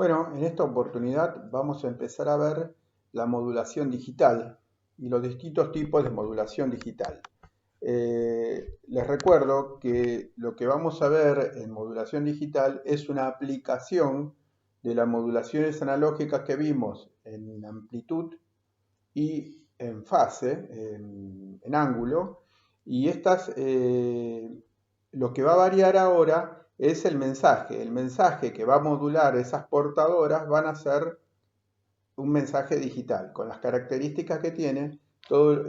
Bueno, en esta oportunidad vamos a empezar a ver la modulación digital y los distintos tipos de modulación digital. Les recuerdo que lo que vamos a ver en modulación digital es una aplicación de las modulaciones analógicas que vimos en amplitud y en fase, en ángulo, y lo que va a variar ahora es el mensaje. El mensaje que va a modular esas portadoras van a ser un mensaje digital, con las características que tiene todo,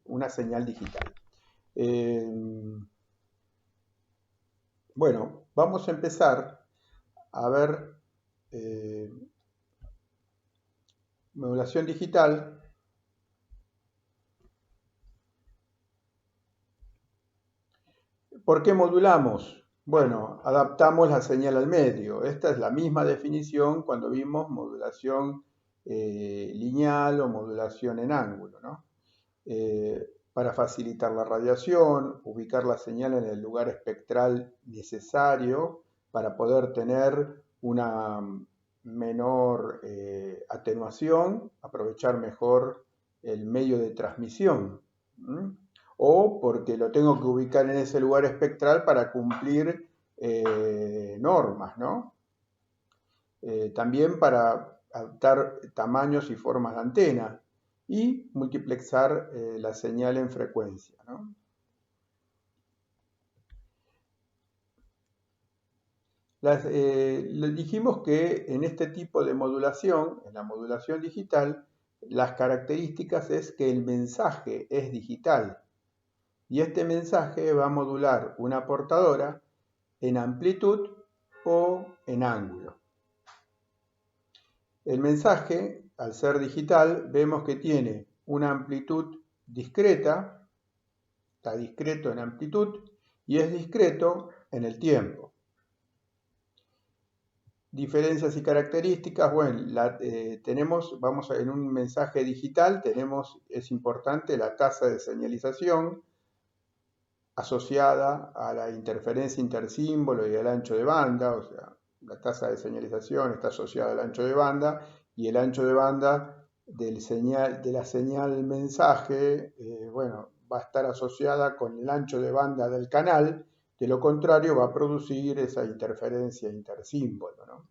una señal digital. Eh, bueno, vamos a empezar a ver modulación digital. ¿Por qué modulamos? Bueno, adaptamos la señal al medio. Esta es la misma definición cuando vimos modulación lineal o modulación en ángulo, ¿no? Para facilitar la radiación, ubicar la señal en el lugar espectral necesario para poder tener una menor atenuación, aprovechar mejor el medio de transmisión. O porque lo tengo que ubicar en ese lugar espectral para cumplir normas, ¿no? También para adaptar tamaños y formas de antena y multiplexar la señal en frecuencia, ¿no? Dijimos que en este tipo de modulación, en la modulación digital, las características es que el mensaje es digital y este mensaje va a modular una portadora en amplitud o en ángulo. El mensaje, al ser digital, vemos que tiene una amplitud discreta, está discreto en amplitud y es discreto en el tiempo. Diferencias y características, bueno, en un mensaje digital es importante la tasa de señalización asociada a la interferencia intersímbolo y al ancho de banda, o sea, la tasa de señalización está asociada al ancho de banda y el ancho de banda de la señal mensaje, bueno, va a estar asociada con el ancho de banda del canal, de lo contrario va a producir esa interferencia intersímbolo, ¿no?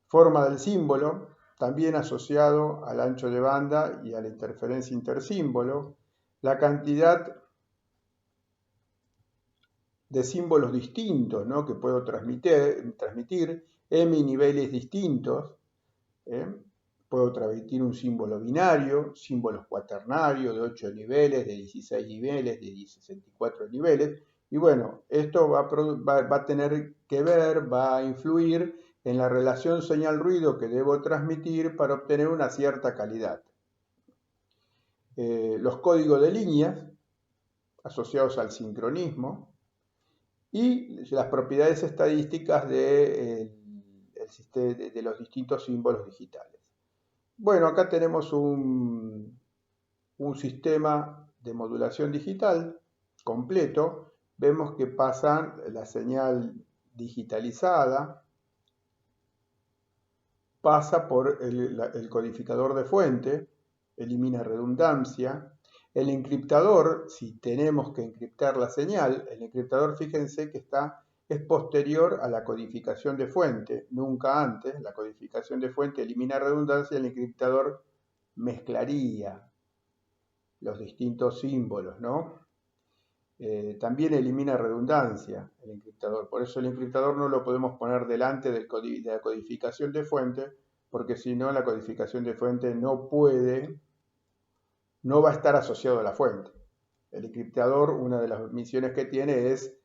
Forma del símbolo, también asociado al ancho de banda y a la interferencia intersímbolo, la cantidad de símbolos distintos, ¿no?, que puedo transmitir m niveles distintos. Puedo transmitir un símbolo binario, símbolos cuaternarios de 8 niveles, de 16 niveles, de 64 niveles. Y bueno, esto va a tener que ver, va a influir en la relación señal-ruido que debo transmitir para obtener una cierta calidad. Los códigos de líneas asociados al sincronismo y las propiedades estadísticas de los distintos símbolos digitales. Bueno, acá tenemos un sistema de modulación digital completo. Vemos que pasa la señal digitalizada, pasa por el codificador de fuente, elimina redundancia. El encriptador, si tenemos que encriptar la señal, el encriptador, fíjense que es posterior a la codificación de fuente, nunca antes. La codificación de fuente elimina redundancia, el encriptador mezclaría los distintos símbolos, ¿no? También elimina redundancia el encriptador, por eso el encriptador no lo podemos poner delante de la codificación de fuente, porque si no la codificación de fuente no va a estar asociado a la fuente. El encriptador, una de las misiones que tiene es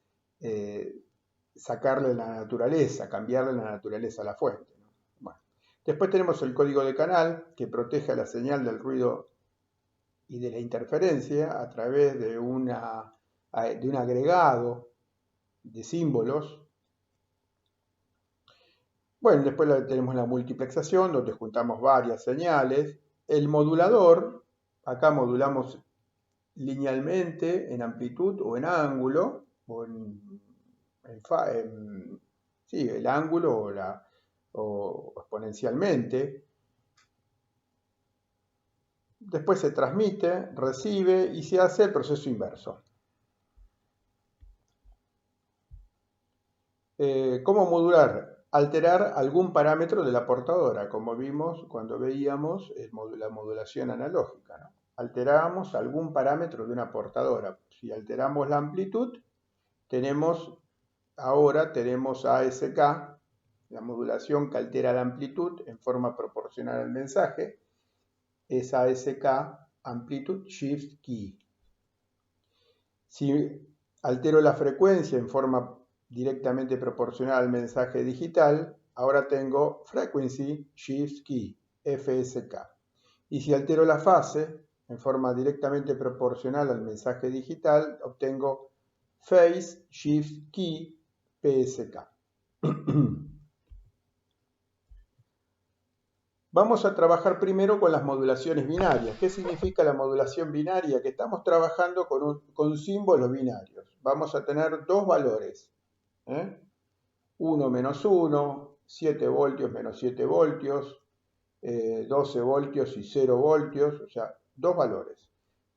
sacarle la naturaleza, cambiarle la naturaleza a la fuente, ¿no? Bueno. Después tenemos el código de canal, que protege a la señal del ruido y de la interferencia a través de un agregado de símbolos. Bueno, después tenemos la multiplexación, donde juntamos varias señales. El modulador, acá modulamos linealmente en amplitud o en ángulo, o sí, el ángulo o exponencialmente. Después se transmite, recibe y se hace el proceso inverso. ¿Cómo modular? Alterar algún parámetro de la portadora, como vimos cuando veíamos la modulación analógica, ¿no? Alteramos algún parámetro de una portadora. Si alteramos la amplitud, ahora tenemos ASK, la modulación que altera la amplitud en forma proporcional al mensaje, es ASK Amplitude Shift Key. Si altero la frecuencia en forma directamente proporcional al mensaje digital, ahora tengo Frequency Shift Key, FSK. Y si altero la fase en forma directamente proporcional al mensaje digital, obtengo Phase Shift Key, PSK. Vamos a trabajar primero con las modulaciones binarias. ¿Qué significa la modulación binaria? Que estamos trabajando con símbolos binarios. Vamos a tener dos valores. 1 menos 1, 7 voltios menos 7 voltios, 12 voltios y 0 voltios, o sea, dos valores.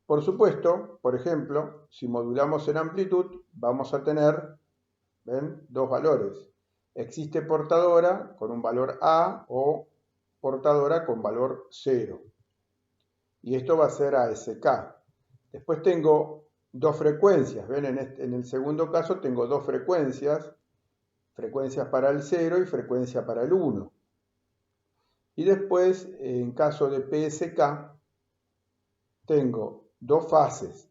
Por supuesto, por ejemplo, si modulamos en amplitud, vamos a tener, ¿ven?, dos valores. Existe portadora con un valor A o portadora con valor 0. Y esto va a ser ASK. Después tengo dos frecuencias. ¿Ven? En el segundo caso tengo dos frecuencias para el 0 y frecuencia para el 1. Y después, en caso de PSK, tengo dos fases.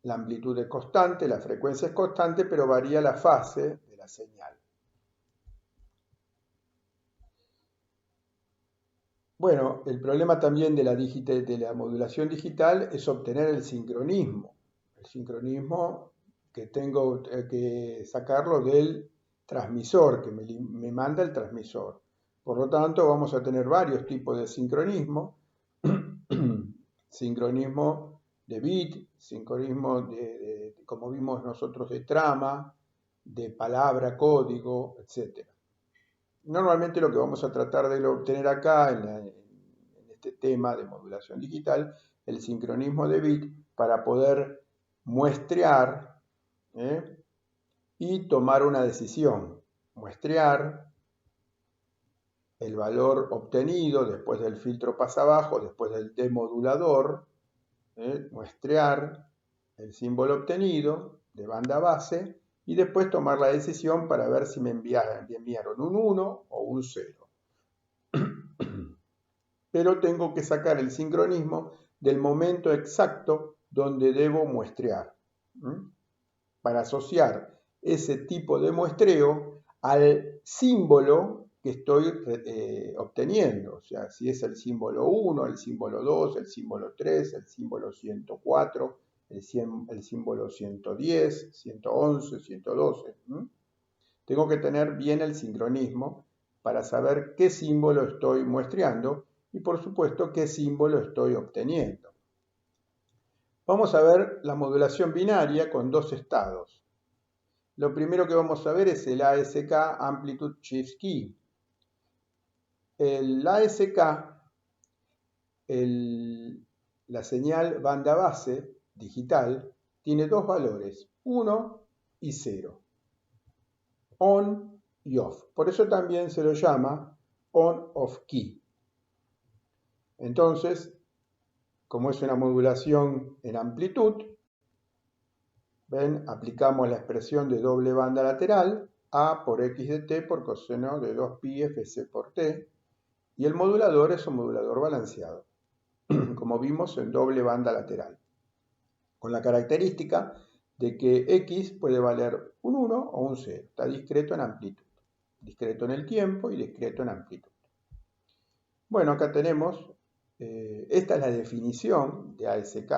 La amplitud es constante, la frecuencia es constante, pero varía la fase de la señal. Bueno, el problema también de la modulación digital es obtener el sincronismo. El sincronismo que tengo que sacarlo del transmisor, que me manda el transmisor. Por lo tanto, vamos a tener varios tipos de sincronismo. Sincronismo de bit, sincronismo como vimos nosotros, de trama, de palabra, código, etc. Normalmente lo que vamos a tratar de obtener acá en este tema de modulación digital, el sincronismo de bit, para poder muestrear y tomar una decisión. Muestrear el valor obtenido después del filtro pasabajo, después del demodulador, muestrear el símbolo obtenido de banda base y después tomar la decisión para ver si me enviaron un 1 o un 0. Pero tengo que sacar el sincronismo del momento exacto donde debo muestrear, para asociar ese tipo de muestreo al símbolo que estoy obteniendo. O sea, si es el símbolo 1, el símbolo 2, el símbolo 3, el símbolo 104, el símbolo 110, 111, 112. Tengo que tener bien el sincronismo para saber qué símbolo estoy muestreando y, por supuesto, qué símbolo estoy obteniendo. Vamos a ver la modulación binaria con dos estados. Lo primero que vamos a ver es el ASK Amplitude Shift Key. El ASK, la señal banda base digital, tiene dos valores, 1 y 0. On y off. Por eso también se lo llama on-off key. Entonces, como es una modulación en amplitud, ¿ven? Aplicamos la expresión de doble banda lateral, A por X de T por coseno de 2pi Fc por T, y el modulador es un modulador balanceado, como vimos en doble banda lateral, con la característica de que X puede valer un 1 o un 0, está discreto en amplitud, discreto en el tiempo y discreto en amplitud. Bueno, acá tenemos, esta es la definición de ASK.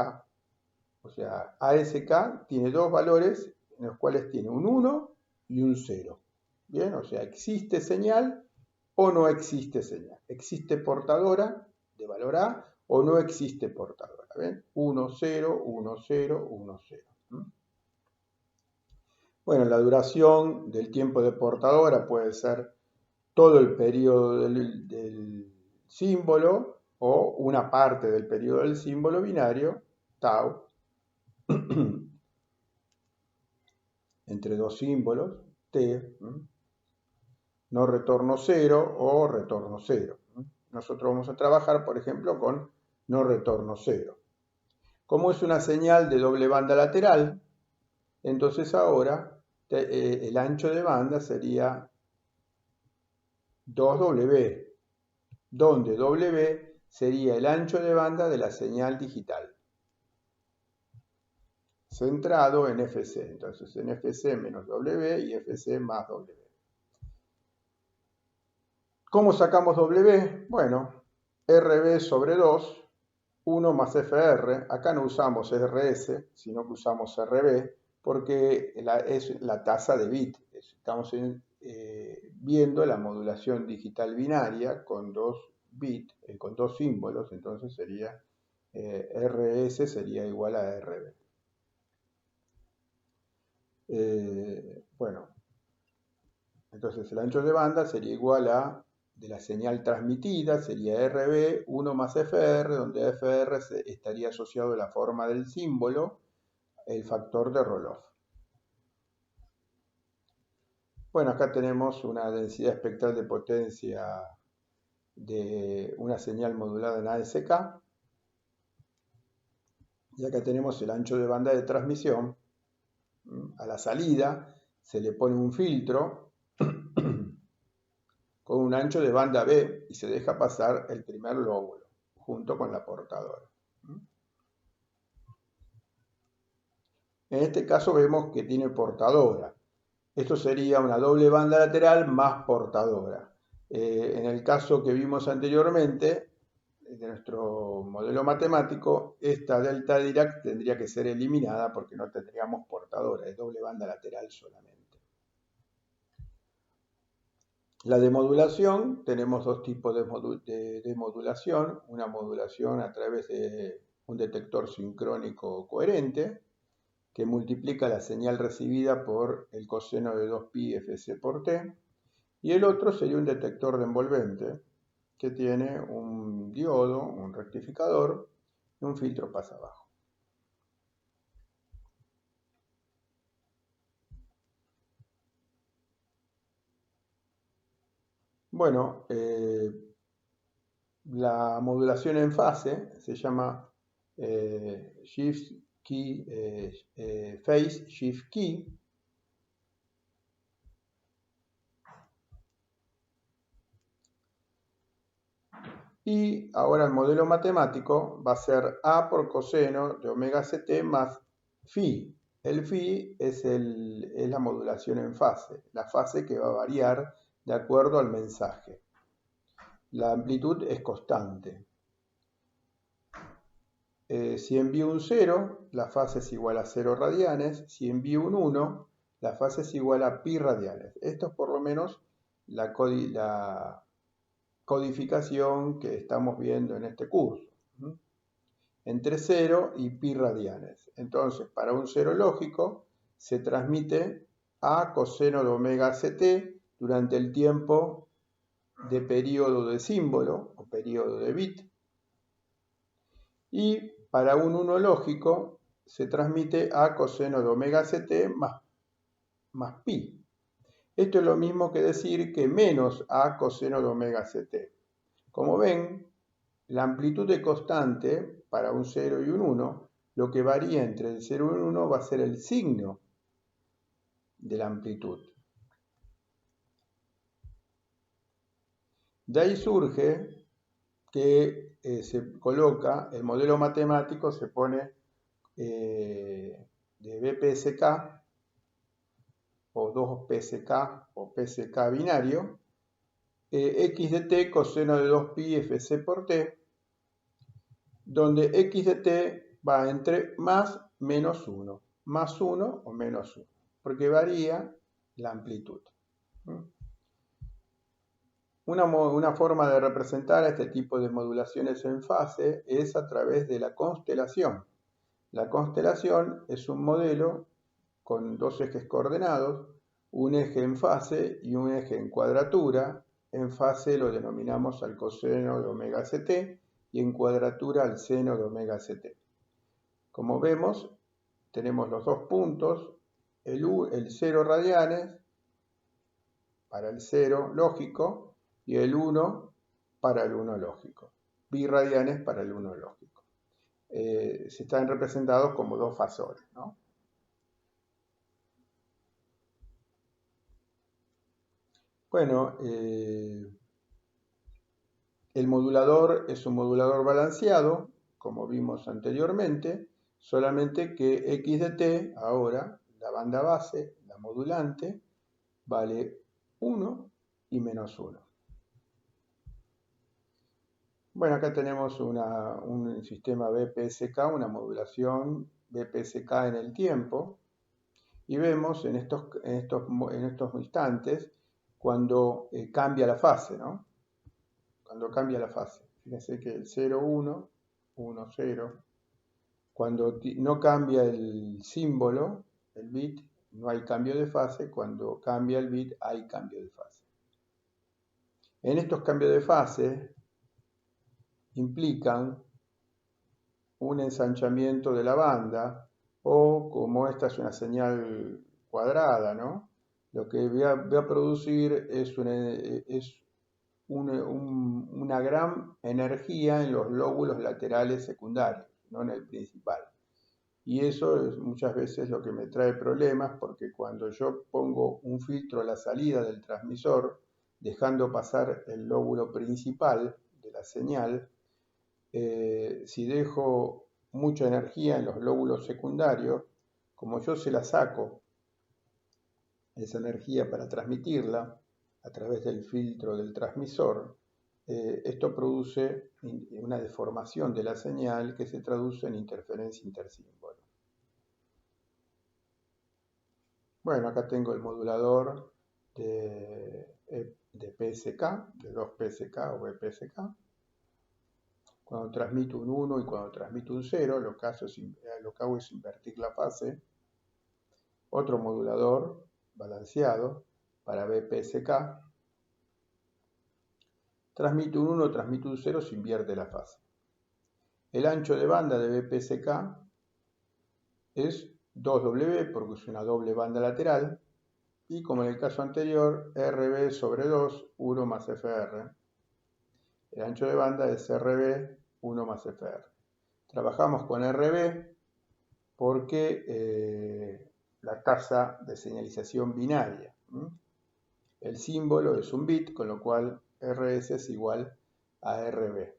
O sea, ASK tiene dos valores en los cuales tiene un 1 y un 0. Bien, o sea, existe señal o no existe señal. Existe portadora de valor A o no existe portadora. ¿Ven? 1, 0, 1, 0, 1, 0. Bueno, la duración del tiempo de portadora puede ser todo el periodo del símbolo o una parte del periodo del símbolo binario, tau, entre dos símbolos, t, no retorno 0 o retorno 0. Nosotros vamos a trabajar, por ejemplo, con no retorno 0. Como es una señal de doble banda lateral, entonces ahora el ancho de banda sería 2W, donde W sería el ancho de banda de la señal digital, centrado en FC. Entonces en FC menos W y FC más W. ¿Cómo sacamos W? Bueno, RB sobre 2, 1 más FR. Acá no usamos RS, sino que usamos RB, porque es la tasa de bit. Estamos viendo la modulación digital binaria con dos bits, con dos símbolos, entonces sería RS sería igual a RB. Bueno, entonces el ancho de banda sería igual a, de la señal transmitida, sería RB 1 más FR, donde FR estaría asociado a la forma del símbolo, el factor de Roloff. Bueno, acá tenemos una densidad espectral de potencia de una señal modulada en ASK. Y acá tenemos el ancho de banda de transmisión. A la salida se le pone un filtro con un ancho de banda B y se deja pasar el primer lóbulo junto con la portadora. En este caso vemos que tiene portadora. Esto sería una doble banda lateral más portadora. En el caso que vimos anteriormente, de nuestro modelo matemático, esta delta Dirac tendría que ser eliminada porque no tendríamos portadora, es doble banda lateral solamente. La demodulación, tenemos dos tipos de modulación, una modulación a través de un detector sincrónico coherente, que multiplica la señal recibida por el coseno de 2pi fc por t, y el otro sería un detector de envolvente, que tiene un diodo, un rectificador y un filtro pasabajo. Bueno, la modulación en fase se llama Shift Key, Phase Shift Key. Y ahora el modelo matemático va a ser A por coseno de omega ct más phi. El phi es la modulación en fase, la fase que va a variar de acuerdo al mensaje. La amplitud es constante. Si envío un 0, la fase es igual a 0 radianes. Si envío un 1, la fase es igual a pi radianes. Esto es por lo menos la codificación que estamos viendo en este curso. Entre 0 y pi radianes. Entonces, para un 0 lógico, se transmite a coseno de omega ct durante el tiempo de periodo de símbolo o periodo de bit. Y para un 1 lógico se transmite a coseno de omega ct más pi. Esto es lo mismo que decir que menos a coseno de omega ct. Como ven, la amplitud es constante para un 0 y un 1. Lo que varía entre el 0 y el 1 va a ser el signo de la amplitud. De ahí surge que se coloca, el modelo matemático se pone de BPSK o 2PSK o PSK binario, x de t coseno de 2pi fc por t, donde x de t va entre más menos 1, más 1 o menos 1, porque varía la amplitud. Una forma de representar este tipo de modulaciones en fase es a través de la constelación. La constelación es un modelo con dos ejes coordenados, un eje en fase y un eje en cuadratura, en fase lo denominamos al coseno de omega ct y en cuadratura al seno de omega ct. Como vemos, tenemos los dos puntos, el 0 radianes para el 0 lógico y el 1 para el 1 lógico, birradianes para el 1 lógico. Se están representados como dos fasores, ¿no? Bueno, el modulador es un modulador balanceado, como vimos anteriormente, solamente que x de t, ahora, la banda base, la modulante, vale 1 y menos 1. Bueno, acá tenemos un sistema BPSK, una modulación BPSK en el tiempo, y vemos en estos instantes cuando cambia la fase, ¿no? Cuando cambia la fase. Fíjense que el 0, 1, 1, 0. Cuando no cambia el símbolo, el bit, no hay cambio de fase. Cuando cambia el bit, hay cambio de fase. En estos cambios de fase implican un ensanchamiento de la banda, o como esta es una señal cuadrada, ¿no? Lo que voy a producir es una gran energía en los lóbulos laterales secundarios, no en el principal. Y eso es muchas veces lo que me trae problemas, porque cuando yo pongo un filtro a la salida del transmisor, dejando pasar el lóbulo principal de la señal, si dejo mucha energía en los lóbulos secundarios, como yo se la saco, esa energía para transmitirla a través del filtro del transmisor, esto produce una deformación de la señal que se traduce en interferencia intersímbolo. Bueno, acá tengo el modulador de PSK, de 2PSK o BPSK. Cuando transmito un 1 y cuando transmito un 0, lo que hago es invertir la fase. Otro modulador balanceado para BPSK. Transmito un 1, transmito un 0, se invierte la fase. El ancho de banda de BPSK es 2W porque es una doble banda lateral. Y como en el caso anterior, RB sobre 2, 1 más FR. El ancho de banda es RB, 1 más FR. Trabajamos con RB porque la tasa de señalización binaria. El símbolo es un bit, con lo cual RS es igual a RB.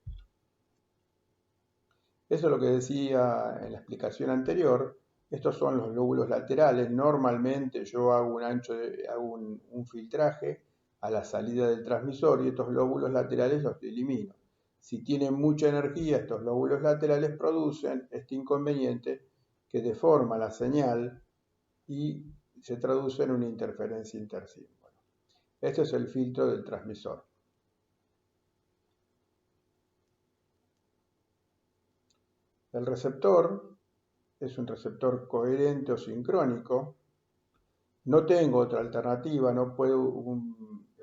Eso es lo que decía en la explicación anterior. Estos son los lóbulos laterales. Normalmente yo hago un filtraje a la salida del transmisor y estos lóbulos laterales los elimino. Si tienen mucha energía, estos lóbulos laterales producen este inconveniente que deforma la señal y se traduce en una interferencia intersímbolo. Este es el filtro del transmisor. El receptor es un receptor coherente o sincrónico. No tengo otra alternativa, no puedo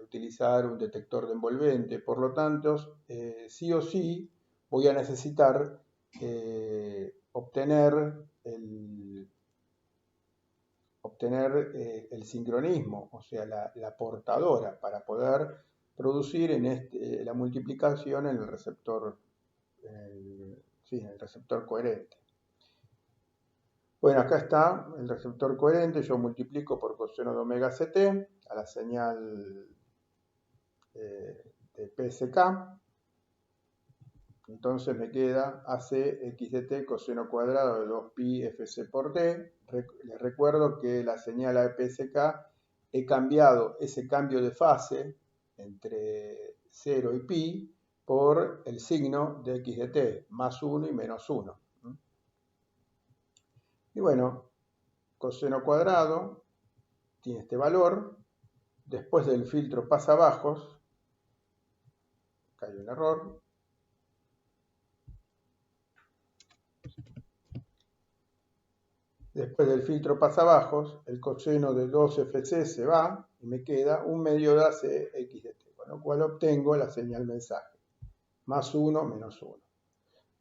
utilizar un detector de envolvente, por lo tanto, sí o sí voy a necesitar obtener el sincronismo, o sea, la portadora, para poder producir la multiplicación en el receptor, en el receptor coherente. Bueno, acá está el receptor coherente, yo multiplico por coseno de omega ct a la señal de PSK, entonces me queda AC x de t coseno cuadrado de 2pi fc por t. Les recuerdo que la señal a PSK he cambiado ese cambio de fase entre 0 y pi por el signo de x de t, más 1 y menos 1. Y bueno, coseno cuadrado tiene este valor. Después del filtro pasabajos, acá hay un error. Después del filtro pasabajos, el coseno de 2FC se va y me queda 1 medio de AC x de t. Con lo cual obtengo la señal mensaje, más 1, menos 1.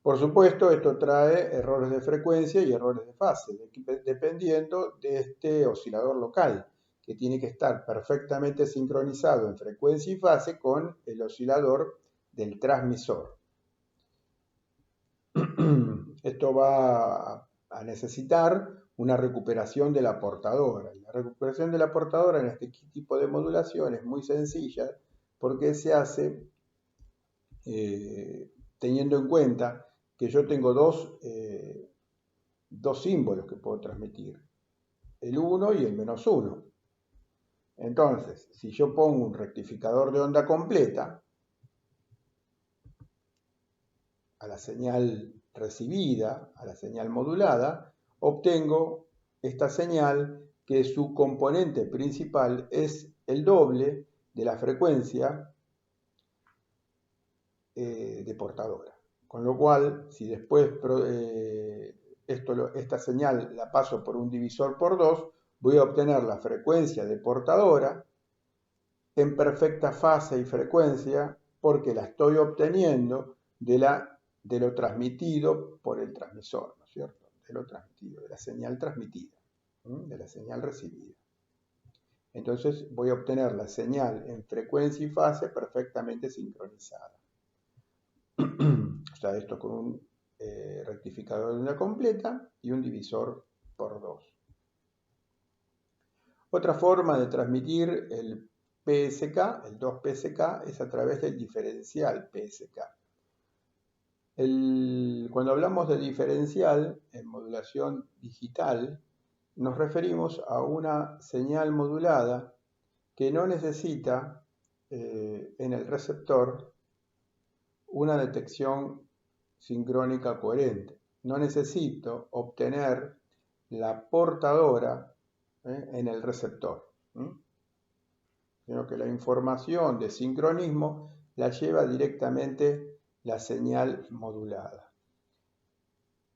Por supuesto, esto trae errores de frecuencia y errores de fase, dependiendo de este oscilador local, que tiene que estar perfectamente sincronizado en frecuencia y fase con el oscilador del transmisor. Esto va a necesitar una recuperación de la portadora. La recuperación de la portadora en este tipo de modulación es muy sencilla porque se hace teniendo en cuenta que yo tengo dos símbolos que puedo transmitir, el 1 y el menos 1. Entonces, si yo pongo un rectificador de onda completa a la señal recibida, a la señal modulada, obtengo esta señal que su componente principal es el doble de la frecuencia de portadora. Con lo cual, si después esta señal la paso por un divisor por 2, voy a obtener la frecuencia de portadora en perfecta fase y frecuencia porque la estoy obteniendo de lo transmitido por el transmisor, ¿no es cierto? De lo transmitido, de la señal transmitida, de la señal recibida. Entonces voy a obtener la señal en frecuencia y fase perfectamente sincronizada. O sea, esto con un rectificador de onda completa y un divisor por 2. Otra forma de transmitir el PSK, el 2-PSK, es a través del diferencial PSK. Cuando hablamos de diferencial en modulación digital, nos referimos a una señal modulada que no necesita en el receptor una detección sincrónica coherente. No necesito obtener la portadora en el receptor, sino que la información de sincronismo la lleva directamente la señal modulada.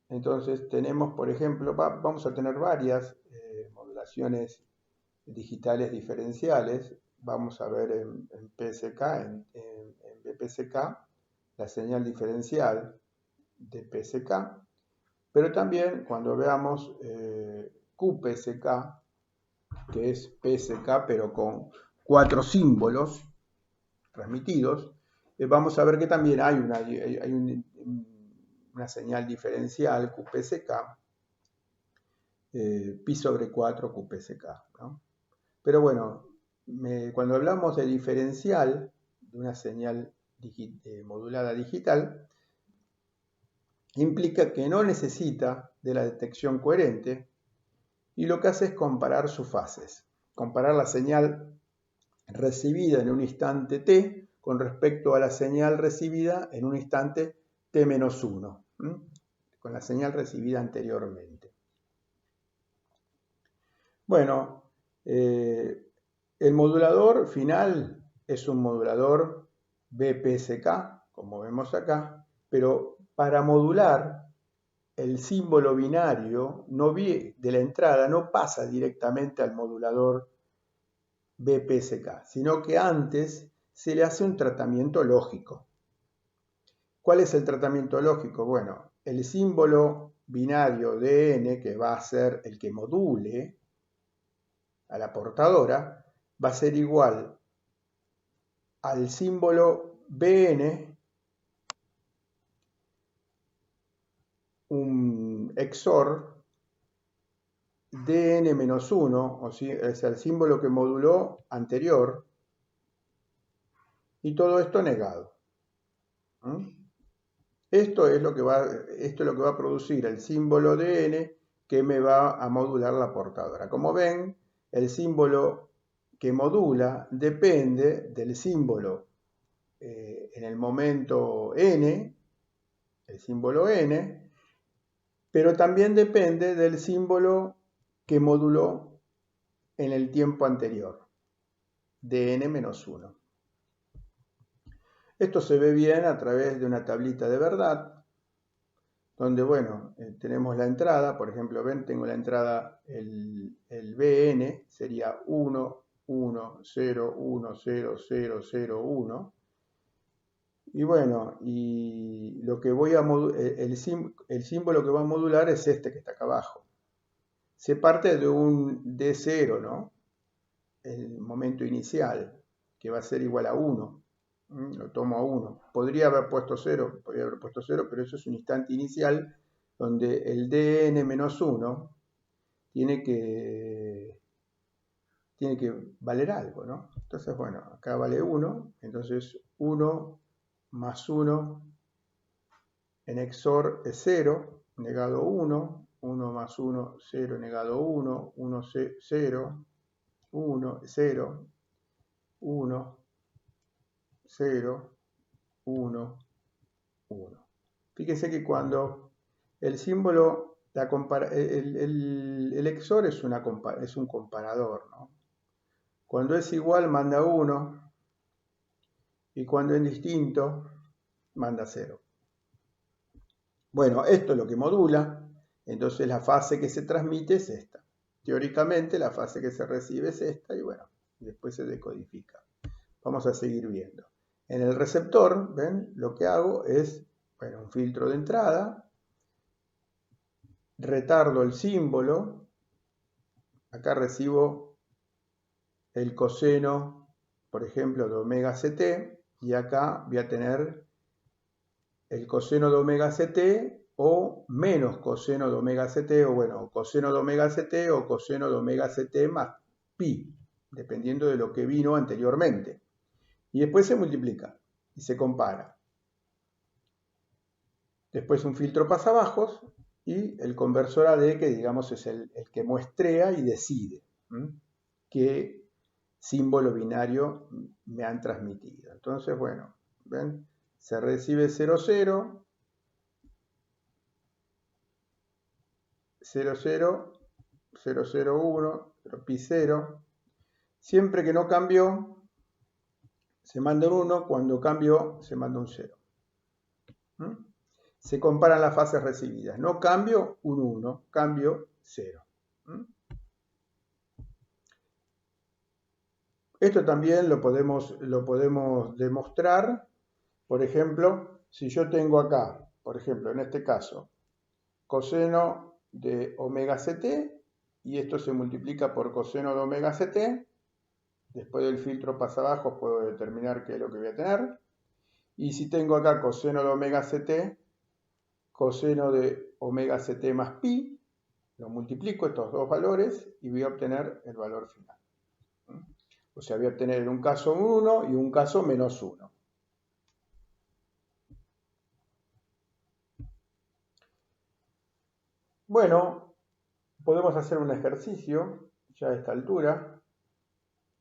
Entonces tenemos, por ejemplo, vamos a tener varias modulaciones digitales diferenciales. Vamos a ver en PSK, en BPSK, la señal diferencial de PSK, pero también cuando veamos QPSK, que es PSK pero con 4 símbolos transmitidos, vamos a ver que también hay una señal diferencial QPSK, pi sobre 4 QPSK, ¿no? Pero bueno, cuando hablamos de diferencial de una señal modulada digital, implica que no necesita de la detección coherente y lo que hace es comparar sus fases, comparar la señal recibida en un instante t con respecto a la señal recibida en un instante t-1, con la señal recibida anteriormente. Bueno, el modulador final es un modulador BPSK, como vemos acá, pero para modular el símbolo binario de la entrada no pasa directamente al modulador BPSK, sino que antes se le hace un tratamiento lógico. ¿Cuál es el tratamiento lógico? Bueno, el símbolo binario de n, que va a ser el que module a la portadora, va a ser igual al símbolo Bn, un XOR dn-1, o sea, es el símbolo que moduló anterior, y todo esto negado. Esto es lo que va a producir el símbolo dn que me va a modular la portadora. Como ven, el símbolo que modula depende del símbolo en el momento n, el símbolo n, pero también depende del símbolo que moduló en el tiempo anterior, dn-1. Esto se ve bien a través de una tablita de verdad, donde, bueno, tenemos la entrada, por ejemplo, ven, tengo la entrada, el BN sería 1 1, 0, 1, 0, 0, 0, 1. Y bueno, y lo que voy a el símbolo que va a modular es este que está acá abajo. Se parte de un D0, ¿no? El momento inicial, que va a ser igual a 1. Lo tomo a 1. Podría haber puesto 0, pero eso es un instante inicial donde el dn-1 tiene que valer algo, ¿no? Entonces, bueno, acá vale 1, entonces 1 más 1 en XOR es 0, negado 1, 1 más 1, 0, negado 1, 1, 0, 1, 0, 1, 0, 1, 1. Fíjense que cuando el símbolo, el XOR es un comparador, ¿no? Cuando es igual manda 1 y cuando es distinto manda 0. Bueno, esto es lo que modula, entonces la fase que se transmite es esta. Teóricamente la fase que se recibe es esta y bueno, después se decodifica. Vamos a seguir viendo. En el receptor, ¿ven? Lo que hago es, bueno, un filtro de entrada, retardo el símbolo, acá recibo el coseno, por ejemplo, de omega ct, y acá voy a tener el coseno de omega ct o menos coseno de omega ct, o bueno, coseno de omega ct o coseno de omega ct más pi, dependiendo de lo que vino anteriormente. Y después se multiplica y se compara. Después un filtro pasabajos y el conversor AD, que digamos es el que muestrea y decide qué símbolo binario me han transmitido. Entonces, bueno, ¿ven? Se recibe 0, 0, 0, 0, 0, 0, 1, 0, pi 0. Siempre que no cambió, se manda un 1, cuando cambió, se manda un 0. Se comparan las fases recibidas. No cambio, un 1, cambio 0. Esto también lo podemos demostrar, por ejemplo, si yo tengo acá, por ejemplo, en este caso, coseno de omega ct, y esto se multiplica por coseno de omega ct, después del filtro pasabajos puedo determinar qué es lo que voy a tener, y si tengo acá coseno de omega ct, coseno de omega ct más pi, lo multiplico estos dos valores y voy a obtener el valor final. O sea, voy a obtener en un caso 1 y un caso menos 1. Bueno, podemos hacer un ejercicio ya a esta altura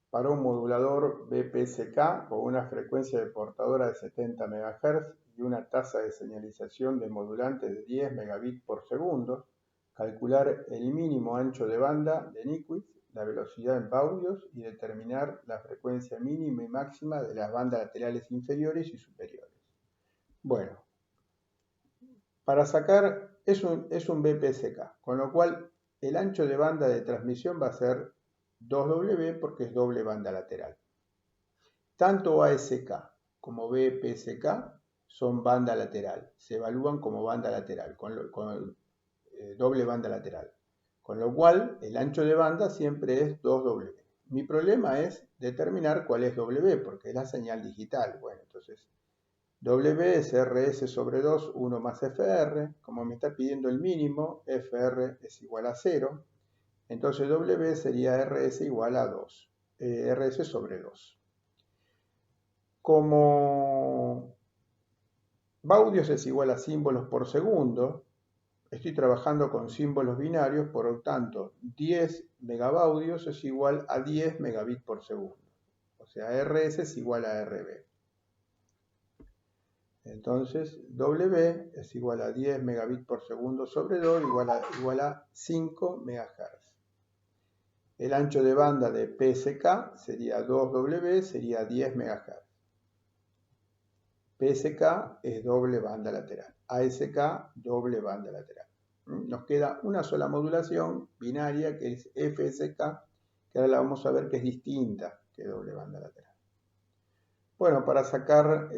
para un modulador BPSK con una frecuencia de portadora de 70 MHz y una tasa de señalización de modulante de 10 megabits por segundo, calcular el mínimo ancho de banda de Nyquist, la velocidad en baudios y determinar la frecuencia mínima y máxima de las bandas laterales inferiores y superiores. Bueno, para sacar es un BPSK, con lo cual el ancho de banda de transmisión va a ser 2W porque es doble banda lateral. Tanto ASK como BPSK son banda lateral, se evalúan como banda lateral, con doble banda lateral. Con lo cual, el ancho de banda siempre es 2W. Mi problema es determinar cuál es W, porque es la señal digital. Bueno, entonces, W es RS sobre 2, 1 más FR. Como me está pidiendo el mínimo, FR es igual a 0. Entonces, W sería RS igual a 2. RS sobre 2. Como baudios es igual a símbolos por segundo, estoy trabajando con símbolos binarios, por lo tanto, 10 megabaudios es igual a 10 megabits por segundo. O sea, RS es igual a RB. Entonces, W es igual a 10 megabits por segundo sobre 2 igual a 5 MHz. El ancho de banda de PSK sería 2W, sería 10 MHz. PSK es doble banda lateral. ASK, doble banda lateral. Nos queda una sola modulación binaria que es FSK, que ahora la vamos a ver que es distinta que doble banda lateral. Bueno, para sacar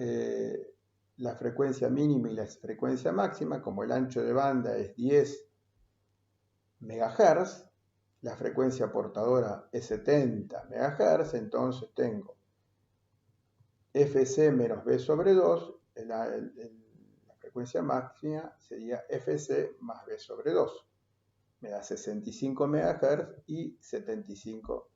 la frecuencia mínima y la frecuencia máxima, como el ancho de banda es 10 MHz, la frecuencia portadora es 70 MHz, entonces tengo Fc menos B sobre 2, la frecuencia máxima sería Fc más B sobre 2. Me da 65 MHz y 75